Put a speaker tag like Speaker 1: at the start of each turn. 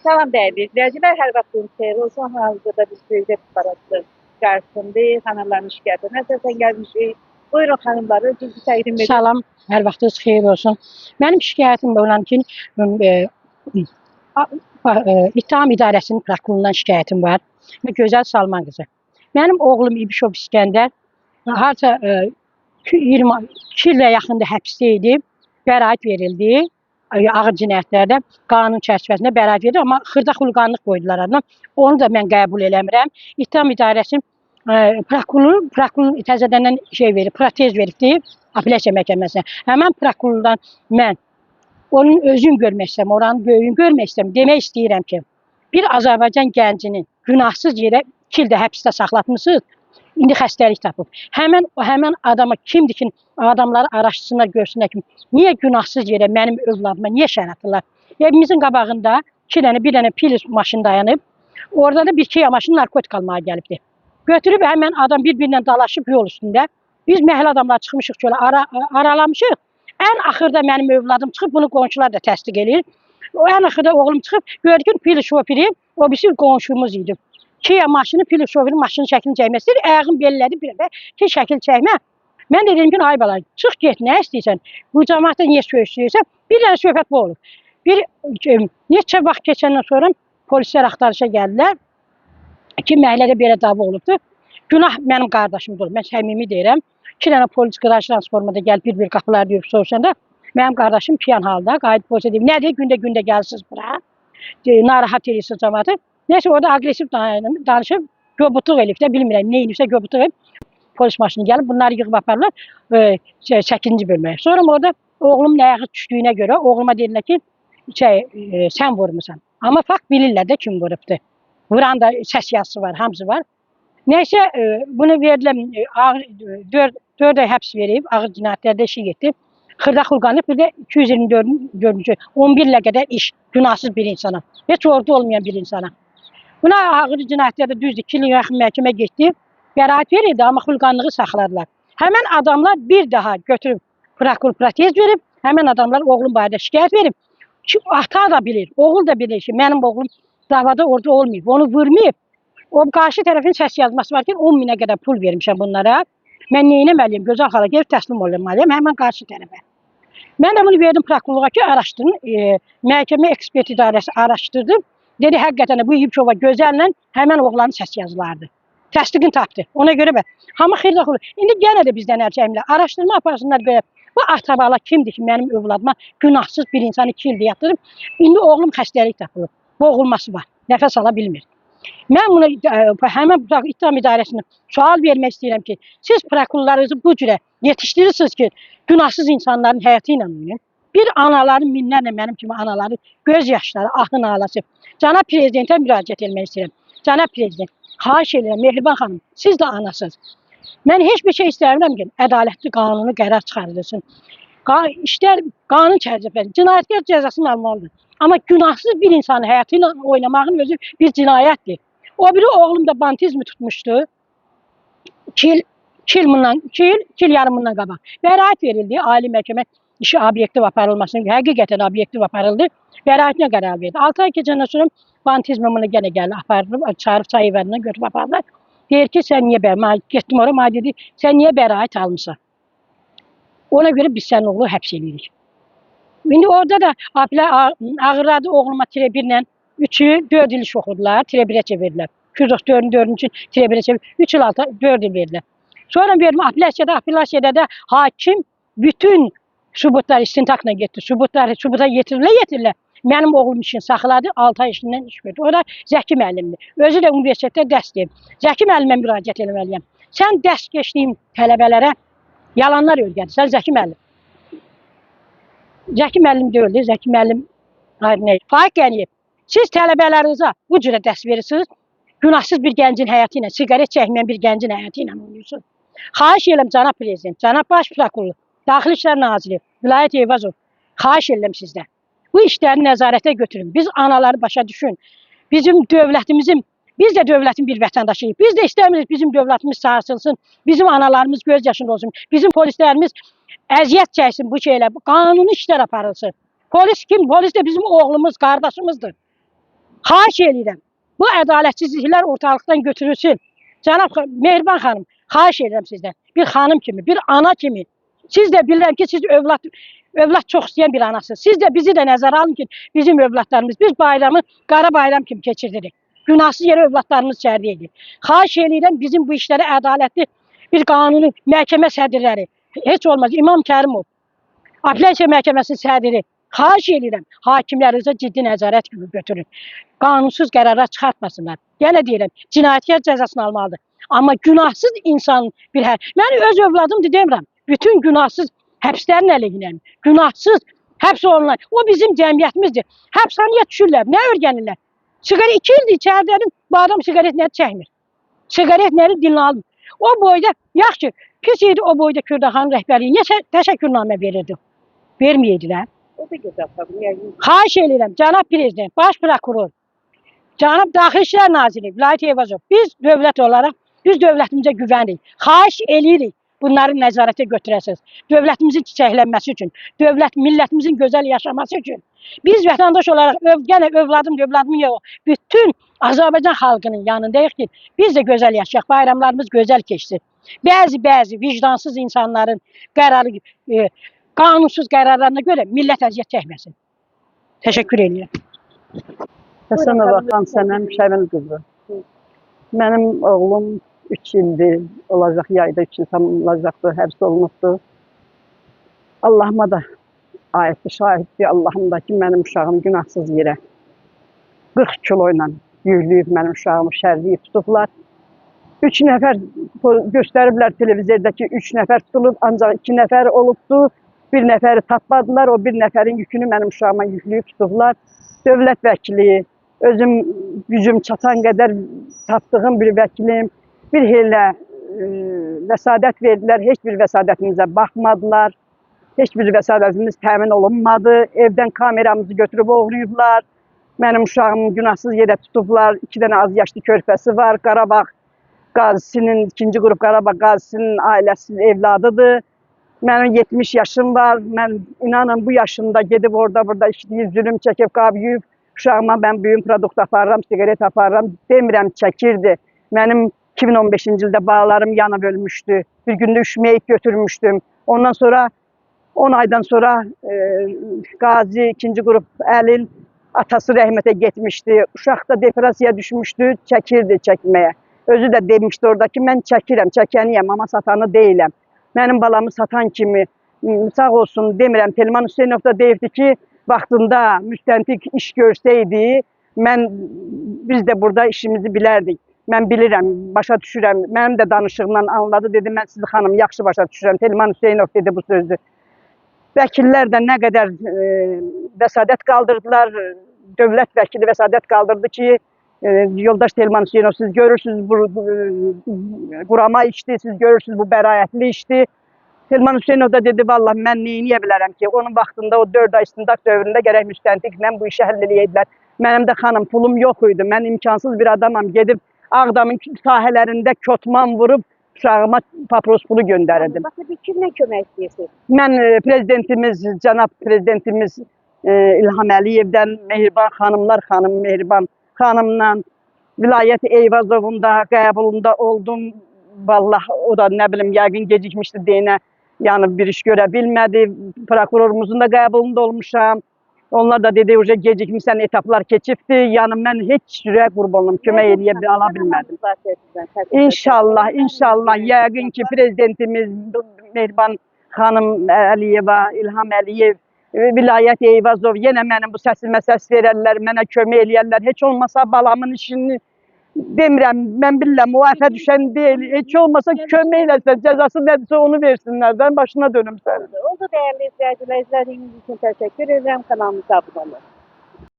Speaker 1: Salam değerli izleyiciler, her vaxtınız xeyir olsun. Hazırda biz Prezident parası qarşısındayız. Xanımların şikayətine əsasən gəlmişik. Buyurun xanımları, bizi təqdim edin.
Speaker 2: Salam, hər vaxtınız xeyir olsun. Mənim şikayətim olan ki, İttiham İdarəsinin prokurorundan şikayətim var. Gözəl Salman qızı. Mənim oğlum İbişov İskəndər harca 22 ilə yaxında həbsdə idi. Bəraət verildi. Ağır cinayətlərdə qanun çərçivəsində bəraət verildi, amma xırda xulqanlıq qoydular adına. Onu da mən qəbul eləmirəm. İttiham İdarəsinin prokuror təzədəndən verib, protez veribdi apellyasiya məhkəməsinə. Həmən prokurordan mən onun özünü görmək istəyirəm, oranın böyüyünü görmək istəyirəm. Demək istəyirəm ki, bir Azərbaycan gəncini günahsız yerə 2 ildə həbsdə saxlatmışsınız. İndi xəstəlik tapıb. Həmən adama kimdir ki, adamları araşdırsınlar, görsünlər ki, niyə günahsız yerə mənim övladıma niyə şər atırlar? Evimizin qabağında bir dənə pil maşını dayanıb, orada da bir iki maşın narkotik almağa gəlibdi. Götürüb həmən adam bir-birinlə dalaşıb yol üstündə. Biz məhəllə adamlar çıxmışıq şöyle aralamışıq. Ən axırda mənim övladım çıxıb, bunu qonşular da təsdiq edir. Ən axırda oğlum çıxıb, gördük ki, pil şoförü, o birisi qonşumuz idi. Kia maşını, pil şoförün maşının şəklini çəkməsidir. Ayağım bellədi bir də ki, şəkil çəkmə. Mən də dedim ki, ay bala, çıx get, nə istəyirsən? Bu cəmaatda niyə söhbət? Bir dənə söhbət bu olur. Neçə vaxt keçəndən sonra polislər axtarışa gəldilər ki, məhəllədə belə dava olubdur. Günah mənim qardaşımdır, mən səmimi deyirəm. 2 dənə polis qıraj transformada gəlib bir-bir qapılar deyib soruşanda mənim qardaşım piyan halda qayıdıb polise deyib, nədir, gündə gəlirsiniz bura? Narahat edirsiniz cəmaatı. Neyse orada agresif danışıb, göbutluq elib də bilmirəm, neyinibsə göbutluq elib. Polis maşını gəlib, bunları yığıb aparırlar 8-ci bölməyə. Sonra orada oğlumun ayağı düşdüyünə görə oğluma dedilər ki, sən vurmuşsan. Amma fakt bilirlər də kim vurubdur. Vuran da səs yazısı var, hamısı var. Neyse bunu verdilər, 4 ay həbs verib, ağır cinayətlərdə işi getdi. Xırda xulqanlıq, bir də 224-cü, 11 ilə qədər iş, günahsız bir insana. Heç orada olmayan bir insana. Buna ağır cinayətlərdə düzdür, 2 il yaxın məhkəmə getdi. Bəraət verildi, amma xulqanlığı saxladılar. Həmən adamlar bir daha götürüb prokuror protez verib, həmən adamlar oğlum barədə şikayət verib. Ata da bilir, oğul da bilir ki, mənim oğlum davada orada olmayıb, onu vurmayıb. O qarşı tərəfin səs yazması var ki, 10 minə qədər pul vermişəm bunlara. Mən neynəməliyim, gözəl xala gəlib təslim olmalıyım, həmən qarşı tərəfə. Mən də bunu verdim prokurorluğa ki, araşdırın. Məhkəmə ekspert idarəsi araşdırdı. Dedi, həqiqətən də bu İbişova gözəllə həmən oğlanın səs yazılardı. Təsdiqini tapdı. Ona görə hamı xeyirlə xulur. İndi yenə də bizdən ərçəyimlə araşdırma aparsınlar görə. Bu atabala kimdir ki, mənim övladıma günahsız bir insanı 2 ildə yatırıb. İndi oğlum xəstəlik tapılıb. Boğulması var. Nəfəs ala bilmir. Mən bunu həmən İttiham İdarəsinə sual vermək istəyirəm ki, siz prokurorlarınızı bu cürə yetişdirirsiniz ki, günahsız insanların həyatı ilə oynayın. Bir anaların minlərlə mənim kimi anaların göz yaşları, ahın ağlası. Cənab Prezidentə müraciət etmək istəyirəm. Cənab Prezident, xahiş edirəm, Mehriban xanım, siz də anasınız. Mən heç bir şey istəmirəm ki, ədalətli qanunu qərar çıxarılırsın. İşlər qanun çərçivəsində, cinayətkar cəzasını almalıdır. Amma günahsız bir insanın həyatı ilə oynamağın özü bir cinayətdir. O biri oğlum da bantizmi tutmuşdu. 2 il yarımından qabaq. Bəraət verildi, ali məhkəmə işi obyektiv aparılmasını, həqiqətən obyektiv aparıldı. Bəraətinə qərar verdi. 6 ay keçəndən sonra bantizmi bunu yenə gəldi, aparılıb, çağırıb çay evlərindən götürüb apardılar. Deyir ki, sən niyə bəraət, getdim oraya, mənə dedi, sən niyə bəraət almışsan? Ona görə biz sənin oğlu həbs edirik. İndi orada da ağırladı oğluma TR1-lə 3'ü 4 il iş oxudular, TR1'ə çevirdilər. 294-cü TR1'ə çevirdilər, 3 il 4 il verdilər. Sonra verdim apellyasiyada da hakim bütün sübutlar istintakla getdi. Sübuta yetirirlər. Mənim oğlum işini saxladı, 6 ay işindən iş verdi. O da Zəki müəllimdir. Özü də universitetdə dərs deyib. Zəki müəllimə müraciət etməliyəm. Sən dərs keçdiyim tələbələrə yalanlar öyrədirsən, Zəki müəllim. Zəki müəllim deyildi, Zəki müəllim Faiq Qəniyev. Siz tələbələrinizə bu cürə dərs verirsiniz, günahsız bir gəncin həyatı ilə, siqaret çəkməyən bir gəncin həyatı ilə oynuyorsunuz. Xahiş edirəm cənab prezident, cənab baş prokuror, Daxili İşlər Naziri, Vilayət Eyvazov, xahiş edirəm sizdən. Bu işləri nəzarətə götürün. Biz anaları başa düşün. Bizim dövlətimizin, biz də dövlətin bir vətəndaşıyıq. Biz də istəmirik bizim dövlətimiz sarsılsın, bizim analarımız göz yaşında olsun, bizim polislərimiz əziyyət çəksin bu şeylə, qanuni işlər aparılsın. Polis kim? Polis də bizim oğlumuz, qardaşımızdır. Xahiş edirəm. Bu ədalətsizliklər ortalıqdan götürülsün. Cənab Mehriban xanım, xahiş edirəm sizdən. Bir xanım kimi, bir ana kimi. Siz də bilirəm ki, siz övlad çox istəyən bir anasınız. Siz də bizi də nəzərə alın ki, bizim övladlarımız, biz bayramı qara bayram kimi keçirdirik. Günahsız yerə övladlarımız şəhərdə edir. Xahiş edirəm bizim bu işlərə ədalətli bir qanuni məhkəmə sədrləri, heç olmaz İmam Kərimov, Apellyasiya Məhkəməsinin sədri, xahiş edirəm, hakimlərinizə ciddi nəzarət gibi götürün. Qanunsuz qərarlar çıxartmasınlar. Yenə deyirəm, cinayətkar cəzasını almalıdır. Amma günahsız insan bir mən öz övladımdır demirəm. Bütün günahsız həbslərin əleyhinəyəm. Günahsız həbs olunlar. O bizim cəmiyyətimizdir. Həbsxanaya düşürlər, nə öyrənirlər? Siqaret 2 ildir içəridədir, bu adam siqaret nə çəkmir. Siqaret nəri dilinə almır. O boyda, yaxşı, pis idi o boyda Kürdəxanın rəhbərliyi. Niyə təşəkkürnamə verirdi? Verməyəydilər.
Speaker 1: O da güzel tabii. Yani
Speaker 2: Xahiş edirəm, cənab prezident, baş prokuror, cənab Daxili İşlər Naziri Vilayət Eyvazov, biz dövlət olaraq, biz dövlətimizə güvənirik. Xahiş edirik bunları nəzarətə götürəsiniz. Dövlətimizin çiçəklənməsi üçün, millətimizin gözəl yaşaması üçün. Biz vətəndaş olaraq, yenə övladım yox, bütün Azərbaycan xalqının yanındayıq ki, biz də gözəl yaşayaq, bayramlarımız gözəl keçsin. Bəzi vicdansız insanların qərarı, qanunsuz qərarlarına görə millət əziyyət çəkməsin. Təşəkkür edirəm.
Speaker 3: Həsənova xan Sənəm Şəmil qızı. Mənim oğlum 3 ildir olacaq, yayda 2 il tamamlayacaqdı, həbs olunubdu. Allahıma da aiddir, şahiddir Allahım da ki, mənim uşağım günahsız yerə 40 kilo ilə yükləyib mənim uşağımı şərliyib tutublar. 3 nəfər göstəriblər televizordakı 3 nəfər tutulub, ancaq 2 nəfər olubdu. Bir nəfəri tapmadılar, o bir nəfərin yükünü mənim uşağıma yükləyib tutublar. Dövlət vəkili, özüm gücüm çatan qədər tapdığım bir vəkilim, bir elə vəsadət verdilər, heç bir vəsadətimizə baxmadılar. Heç bir vəsadətimiz təmin olunmadı. Evdən kameramızı götürüb oğruyublar. Mənim uşağımı günahsız yerə tutublar. 2 dənə az yaşlı körpəsi var. Qarabağ qazisinin, 2-ci qrup Qarabağ qazisinin ailəsi evladıdır. Mənim 70 yaşım var. Mən inanın bu yaşımda gedib orada işləyib, zülüm çəkib, qabıyıb. Uşağıma mən büyüm produkt aparıram, sigaret aparıram. Demirəm çəkirdi. Mənim 2015-ci ildə bağlarım yanıb ölmüşdü. Bir gündə üşüməyib götürmüşdüm. Ondan sonra 10 aydan sonra Qazi 2-ci qrup Əlil atası rəhmətə getmişdi. Uşaq da depressiyaya düşmüşdü, çəkirdi çəkməyə. Özü də demişdi orada ki, mən çəkirəm, çəkəniyəm, amma satanı deyiləm. Mənim balamı satan kimi sağ olsun demirəm. Telman Hüseynov da deyirdi ki, vaxtında müstəntiq iş görsəydi, biz də burada işimizi bilərdik. Mən bilirəm, başa düşürəm. Mənim də danışığımdan anladı, dedi, mən sizi xanım yaxşı başa düşürəm. Telman Hüseynov dedi bu sözü. Vəkillər də nə qədər vəsadət qaldırdılar, dövlət vəkili vəsadət qaldırdı ki, yoldaş Telman Hüseynov, siz görürsünüz bu qurama işdir, siz görürsünüz bu bəraətli işdir. Telman Hüseynov da dedi, vallahi mən neyniyə bilərəm ki, onun vaxtında o 4 ay istintaq dövründə gərək müstəntiqlə bu işi həll eləyədilər. Mənim də xanım pulum yox idi, mən imkansız bir adamam, gedib Ağdamın sahələrində kotman vurub uşağıma papros pulu göndərirdim.
Speaker 1: Başka kimle kömək istəyirsiniz?
Speaker 3: Mən prezidentimiz, cənab prezidentimiz İlham Əliyevdən, Mehriban xanımlar, xanım Mehriban xanımla Vilayət Eyvazovun da qəbulunda oldum. Vallahi o da nə bilim yəqin gecikmişdi deyinə, yəni bir iş görə bilmədi. Prokurorumuzun da qəbulunda olmuşam. Onlar da dedi, uca gecikmişsən, etaplar keçibdi. Yəni mən heç cürə qurbanım, kömək eləyə ala bilmədim. İnşallah, inşallah yəqin ki prezidentimiz Mehriban xanım Əliyeva, İlham Əliyev, Vilayət Eyvazov yenə mənim bu səsimə səs verərlər, mənə kömək eləyərlər. Heç olmasa balamın işini demirəm, mən bilirəm, o əfə düşən deyil. Heç olmasa kömək eləsə, cəzası nədirsə onu versinlər. Ben başına dönüm sən.
Speaker 1: Oldu değerli izleyiciler, izlediğiniz için teşekkür ederim. Kanalımıza abone olun.